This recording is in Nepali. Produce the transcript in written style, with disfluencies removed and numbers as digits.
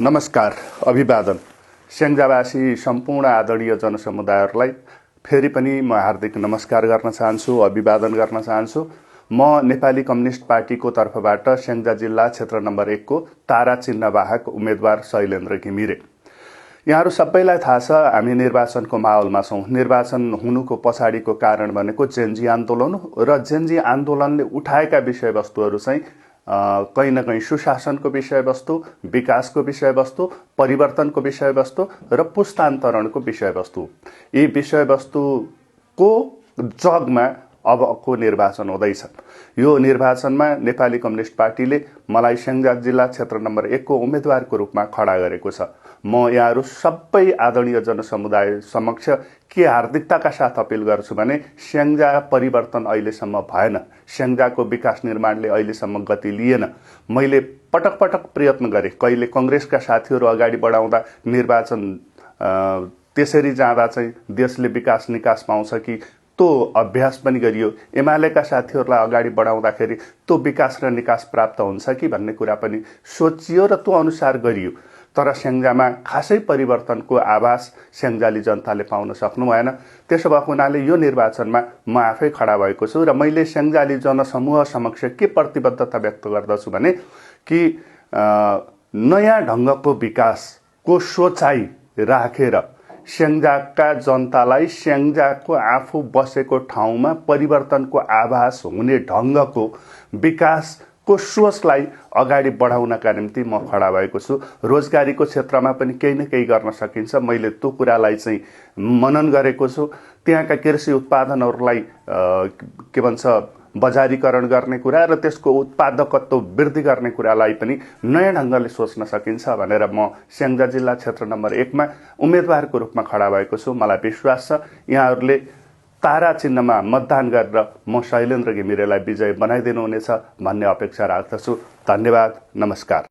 नमस्कार, अभिवादन। स्याङ्जावासी सम्पूर्ण आदरणीय जनसमुदायहरूलाई फेरि पनि म हार्दिक नमस्कार गर्न चाहन्छु, अभिवादन गर्न चाहन्छु। म नेपाली कम्युनिस्ट पार्टीको तर्फबाट स्याङ्जा जिल्ला क्षेत्र नम्बर 1 को तारा चिन्हवाहक उम्मेदवार शैलेन्द्र घिमिरे। यहाँहरू सबैलाई थाहा छ, हामी निर्वाचनको माहौलमा छौँ। निर्वाचन हुनुको पछाडिको कारण भनेको जेनजी आन्दोलन र जेनजी आन्दोलनले उठाएका विषयवस्तुहरू चाहिँ कहीँ न कहीँ सुशासनको विषयवस्तु, विकासको विषयवस्तु, परिवर्तनको विषयवस्तु र पुस्तान्तरणको विषयवस्तु। यी विषयवस्तुको जगमा अबको निर्वाचन हुँदैछ। यो निर्वाचनमा नेपाली कम्युनिस्ट पार्टीले मलाई स्याङ्जा जिल्ला क्षेत्र नम्बर 1 को उम्मेदवारको रूपमा खडा गरेको छ। म यहाँहरू सबै आदरणीय जनसमुदाय समक्ष के हार्दिकताका साथ अपिल गर्छु भने स्याङ्जा परिवर्तन अहिलेसम्म भएन। स्याङ्जाको विकास निर्माणले अहिलेसम्म गति लिएन। मैले पटक पटक प्रयत्न गरेँ। कहिले कङ्ग्रेसका साथीहरू अगाडि बढाउँदा निर्वाचन त्यसरी जाँदा चाहिँ देशले विकास निकास पाउँछ कि त्यो अभ्यास पनि गरियो। एमालेका साथीहरूलाई अगाडि बढाउँदाखेरि त्यो विकास र निकास प्राप्त हुन्छ कि भन्ने कुरा पनि सोचियो र त्यो अनुसार गरियो। तर स्याङ्जामा खासै परिवर्तनको आभास स्याङ्जाली जनताले पाउन सक्नु भएन। त्यसो भएको हुनाले यो निर्वाचनमा म आफै खडा भएको छु र मैले स्याङ्जाली जनसमूह समक्ष के प्रतिबद्धता व्यक्त गर्दछु भने कि नयाँ ढङ्गको विकासको सोचाइ राखेर स्याङ्जाका जनतालाई स्याङ्जाको आफू बसेको ठाउँमा परिवर्तनको आभास हुने ढङ्गको विकासको सोचलाई अगाडि बढाउनका निम्ति म खडा भएको छु। रोजगारीको क्षेत्रमा पनि केही न केही गर्न सकिन्छ। मैले त्यो कुरालाई चाहिँ मनन गरेको छु। त्यहाँका कृषि उत्पादनहरूलाई के भन्छ बजारीकरण गर्ने कुरा र त्यसको उत्पादकत्व वृद्धि गर्ने कुरालाई पनि नयाँ ढङ्गले सोच्न सकिन्छ भनेर म स्याङ्जा जिल्ला क्षेत्र नम्बर 1 मा उम्मेदवारको रूपमा खडा भएको छु। मलाई विश्वास छ यहाँहरूले तारा चिन्हमा मतदान गरेर म शैलेन्द्र घिमिरेलाई विजय बनाइदिनुहुनेछ भन्ने अपेक्षा राख्दछु। धन्यवाद, नमस्कार।